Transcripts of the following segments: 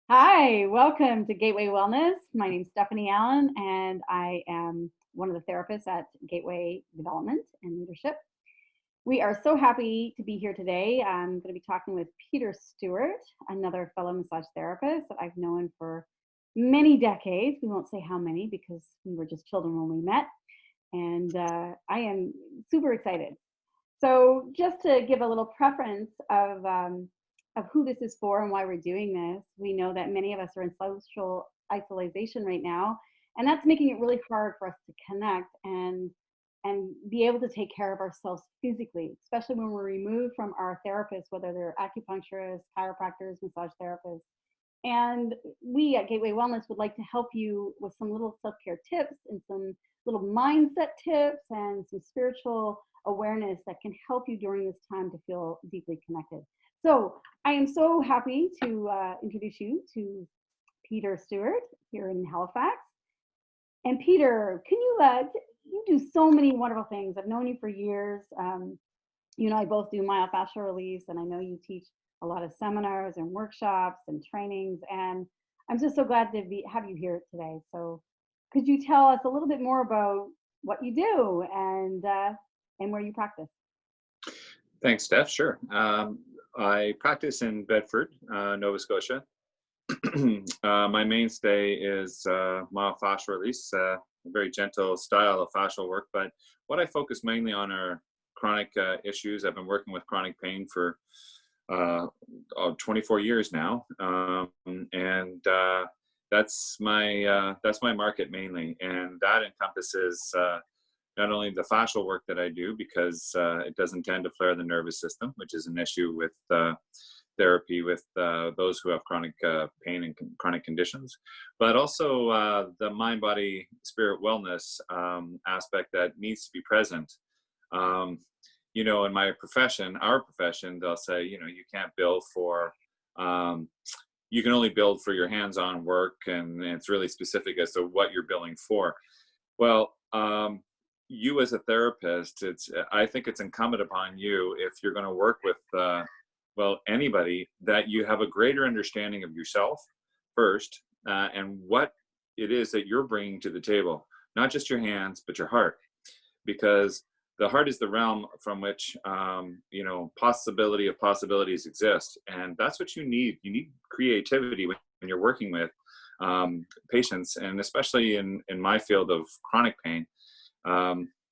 Hi, welcome to Gateway Wellness. My name is Stephanie Allen, and I am one of the therapists at Gateway Development and Leadership. We are so happy to be here today. I'm going to be talking with Peter Stuart, another fellow massage therapist that I've known for many decades. We won't say how many because we were just children when we met, and I am super excited. So, just to give a little preference of who this is for and why we're doing this, we know that many of us are in social isolation right now, and that's making it really hard for us to connect and be able to take care of ourselves physically, especially when we're removed from our therapists, whether they're acupuncturists, chiropractors, massage therapists. And we at Gateway Wellness would like to help you with some little self-care tips and some little mindset tips and some spiritual awareness that can help you during this time to feel deeply connected. So I am so happy to introduce you to Peter Stuart here in Halifax. And Peter, can you do so many wonderful things. I've known you for years. You and I both do myofascial release, and I know you teach a lot of seminars and workshops and trainings. And I'm just so glad to have you here today. So could you tell us a little bit more about what you do and where you practice? Thanks, Steph. Sure. I practice in Bedford, Nova Scotia. My mainstay is myofascial release, a very gentle style of fascial work. But what I focus mainly on are chronic issues. I've been working with chronic pain for 24 years now, and that's my market mainly, and that encompasses not only the fascial work that I do, because it doesn't tend to flare the nervous system, which is an issue with therapy with those who have chronic pain and chronic conditions, but also the mind, body, spirit wellness aspect that needs to be present. In my profession, our profession, they'll say, you can't bill for, you can only bill for your hands-on work, and it's really specific as to what you're billing for. Well, you as a therapist, I think it's incumbent upon you, if you're going to work with anybody, that you have a greater understanding of yourself first, and what it is that you're bringing to the table, not just your hands but your heart, because the heart is the realm from which possibility of possibilities exist, and that's what you need. You need creativity when you're working with patients, and especially in my field of chronic pain.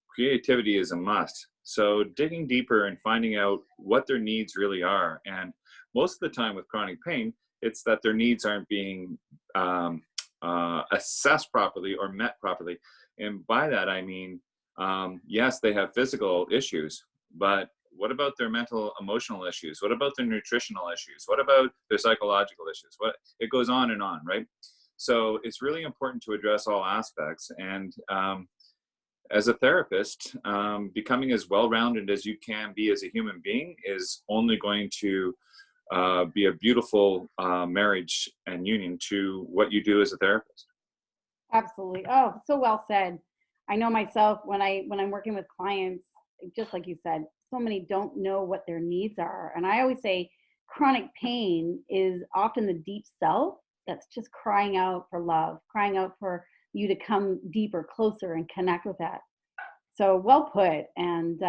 Creativity is a must. So digging deeper and finding out what their needs really are. And most of the time with chronic pain, it's that their needs aren't being assessed properly or met properly. And by that, I mean, yes, they have physical issues, but what about their mental, emotional issues? What about their nutritional issues? What about their psychological issues? It goes on, right? So it's really important to address all aspects. And as a therapist, becoming as well-rounded as you can be as a human being is only going to be a beautiful marriage and union to what you do as a therapist. Absolutely. Oh, so well said. I know myself when I'm working with clients, just like you said, so many don't know what their needs are. And I always say chronic pain is often the deep self that's just crying out for love, crying out for you to come deeper, closer, and connect with that. So well put. And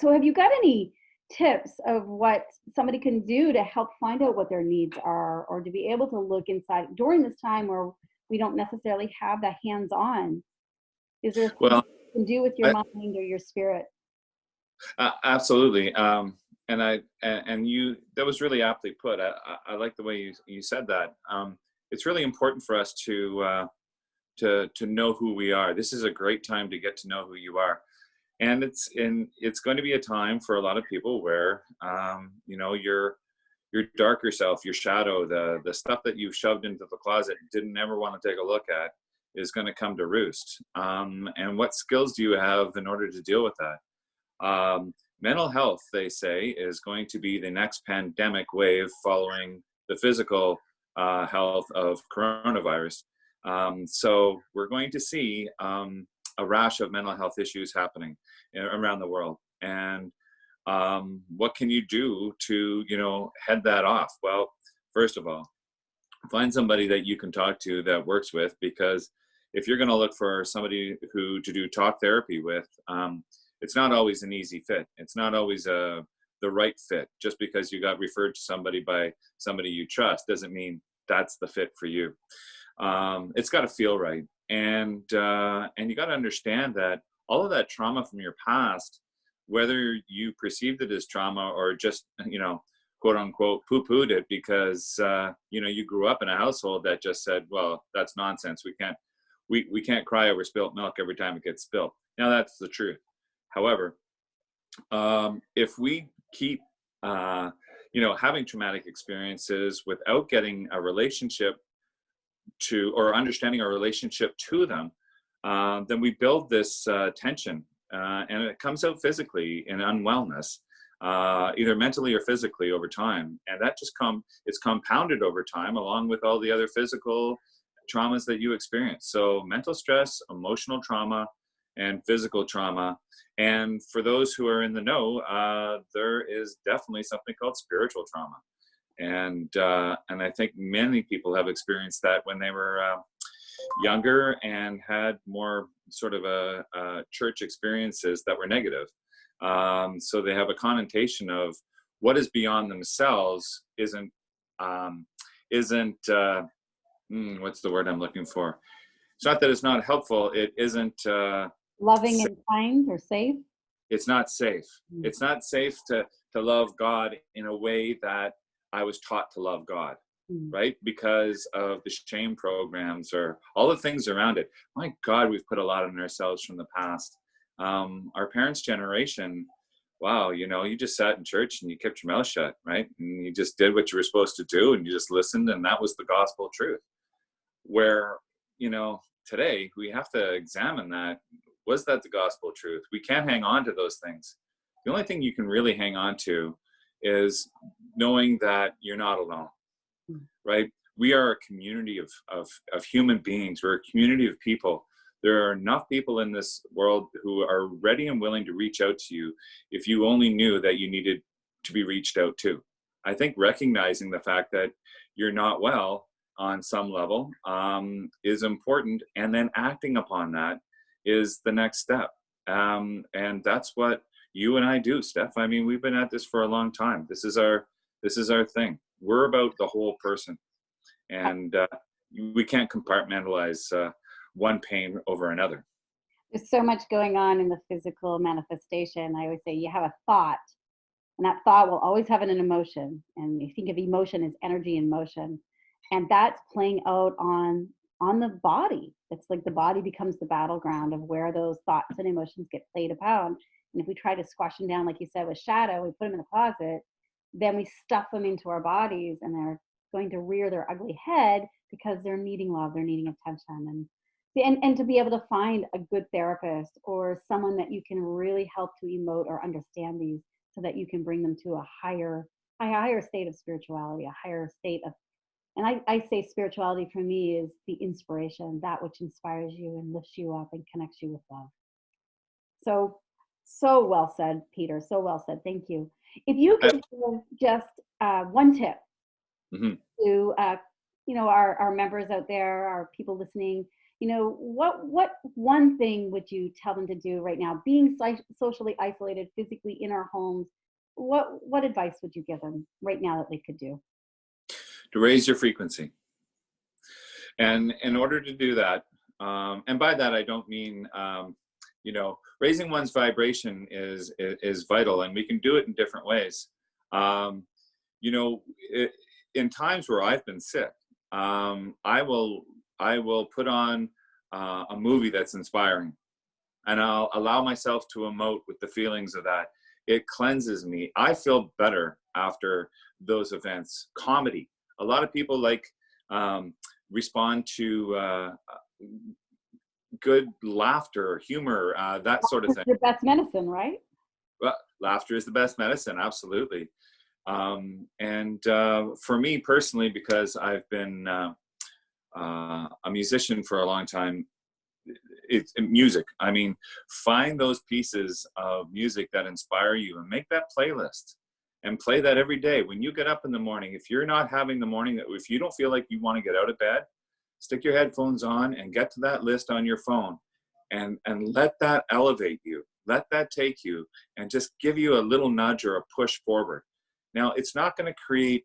so have you got any tips of what somebody can do to help find out what their needs are, or to be able to look inside during this time where we don't necessarily have that hands-on? Is there things Well, you can do with your mind or your spirit? absolutely. And you, that was really aptly put. I like the way you said that. It's really important for us to know who we are. This is a great time to get to know who you are, and it's going to be a time for a lot of people where your darker self, your shadow, the stuff that you've shoved into the closet, didn't ever want to take a look at, is going to come to roost. And what skills do you have in order to deal with that? Mental health, they say, is going to be the next pandemic wave following the physical health of coronavirus. So we're going to see a rash of mental health issues happening around the world. And what can you do to, head that off? Well, first of all, find somebody that you can talk to that works with, because if you're going to look for somebody to do talk therapy with, it's not always an easy fit. It's not always the right fit. Just because you got referred to somebody by somebody you trust doesn't mean that's the fit for you. It's got to feel right, and you got to understand that all of that trauma from your past, whether you perceived it as trauma or just, quote unquote poo-pooed it because you grew up in a household that just said, well, that's nonsense, we can't cry over spilt milk every time it gets spilled. Now that's the truth. However, if we keep having traumatic experiences without getting a relationship to, or understanding our relationship to them, then we build this tension, and it comes out physically in unwellness, either mentally or physically over time. And that it's compounded over time along with all the other physical traumas that you experience. So mental stress, emotional trauma, and physical trauma. And for those who are in the know, there is definitely something called spiritual trauma. And I think many people have experienced that when they were younger and had more sort of church experiences that were negative. So they have a connotation of what is beyond themselves isn't what's the word I'm looking for? It's not that it's not helpful. It isn't Loving and kind or safe. It's not safe. It's not safe to love God in a way that I was taught to love God, right? Because of the shame programs or all the things around it. My God, we've put a lot on ourselves from the past. Our parents' generation, wow, you just sat in church and you kept your mouth shut, right? And you just did what you were supposed to do and you just listened, and that was the gospel truth. Where, today we have to examine that. Was that the gospel truth? We can't hang on to those things. The only thing you can really hang on to is knowing that you're not alone, right? We are a community of human beings. We're a community of people. There are enough people in this world who are ready and willing to reach out to you if you only knew that you needed to be reached out to. I think recognizing the fact that you're not well on some level is important, and then acting upon that is the next step. And that's what you and I do, Steph. I mean, we've been at this for a long time. This is our thing. We're about the whole person, and we can't compartmentalize one pain over another. There's so much going on in the physical manifestation. I always say you have a thought, and that thought will always have an emotion. And you think of emotion as energy in motion, and that's playing out on the body. It's like the body becomes the battleground of where those thoughts and emotions get played upon. And if we try to squash them down, like you said, with shadow, we put them in the closet, then we stuff them into our bodies, and they're going to rear their ugly head because they're needing love, they're needing attention. And to be able to find a good therapist or someone that you can really help to emote or understand these, so that you can bring them to a higher state of spirituality, a higher state of, and I say spirituality for me is the inspiration, that which inspires you and lifts you up and connects you with love. So well said, Peter. So well said. Thank you. If you could give just one tip to our members out there, our people listening, what one thing would you tell them to do right now, being socially isolated, physically in our homes? What advice would you give them right now that they could do? To raise your frequency. And in order to do that, and by that I don't mean raising one's vibration is vital, and we can do it in different ways. In times where I've been sick, I will put on a movie that's inspiring, and I'll allow myself to emote with the feelings of that. It cleanses me. I feel better after those events. Comedy. A lot of people respond to good laughter, humor, that sort of thing. It's your best medicine, right? Well, laughter is the best medicine, absolutely. For me personally, because I've been a musician for a long time, it's music. I mean, find those pieces of music that inspire you and make that playlist. and play that every day. When you get up in the morning, if you're not having the morning, if you don't feel like you want to get out of bed, stick your headphones on and get to that list on your phone, and let that elevate you. Let that take you and just give you a little nudge or a push forward. Now, it's not going to create,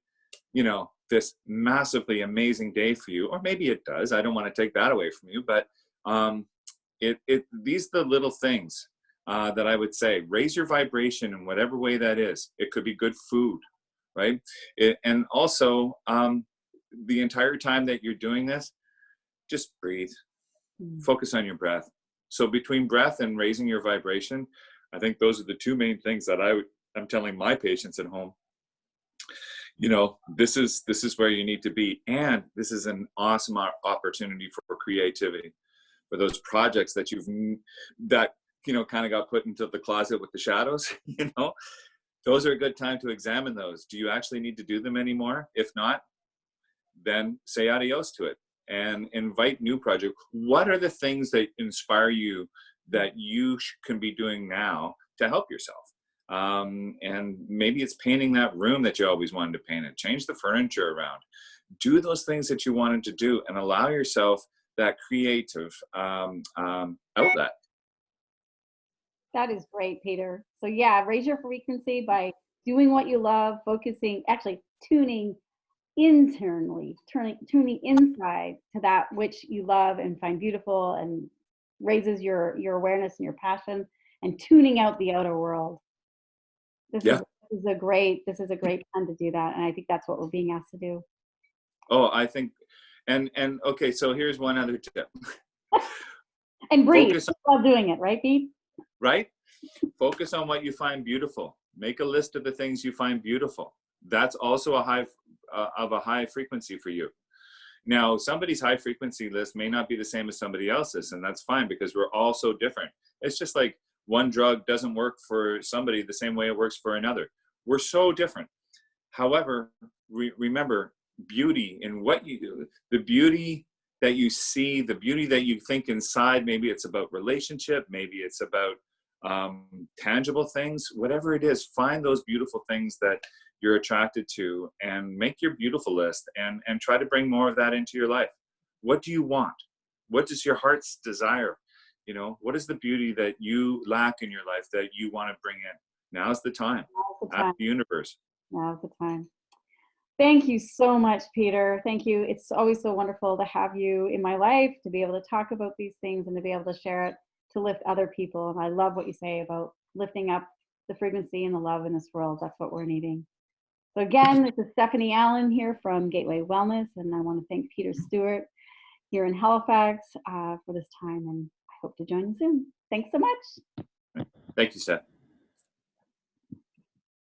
this massively amazing day for you, or maybe it does. I don't want to take that away from you, but these are the little things that I would say. Raise your vibration in whatever way that is. It could be good food, right? And also, the entire time that you're doing this, just breathe. Focus on your breath. So between breath and raising your vibration, I think those are the two main things that I'm telling my patients at home. This is where you need to be, and this is an awesome opportunity for creativity, for those projects that kind of got put into the closet with the shadows. Those are a good time to examine those. Do you actually need to do them anymore? If not, then say adios to it and invite new projects. What are the things that inspire you that you can be doing now to help yourself? And maybe it's painting that room that you always wanted to paint it. Change the furniture around. Do those things that you wanted to do and allow yourself that creative outlet. That is great, Peter. So yeah, raise your frequency by doing what you love, focusing, actually tuning internally, tuning inside to that which you love and find beautiful, and raises your awareness and your passion, and tuning out the outer world. This is a great time to do that, and I think that's what we're being asked to do. Oh, I think, and okay, so here's one other tip. And breathe while doing it, right, Pete? Right? Focus on what you find beautiful. Make a list of the things you find beautiful. That's also a high frequency for you. Now, somebody's high frequency list may not be the same as somebody else's, and that's fine, because we're all so different. It's just like one drug doesn't work for somebody the same way it works for another. We're so different. However, remember beauty in what you do, the beauty that you see, the beauty that you think inside. Maybe it's about relationship, maybe it's about tangible things, whatever it is. Find those beautiful things that you're attracted to and make your beautiful list, and try to bring more of that into your life. What do you want? What does your heart's desire? What is the beauty that you lack in your life that you want to bring in? Now's the time. Ask the universe. Now's the time. Thank you so much, Peter. Thank you. It's always so wonderful to have you in my life, to be able to talk about these things and to be able to share it, to lift other people. And I love what you say about lifting up the frequency and the love in this world. That's what we're needing. So again, this is Stephanie Allen here from Gateway Wellness, and I want to thank Peter Stuart here in Halifax for this time, and I hope to join you soon. Thanks so much. Thank you, Steph.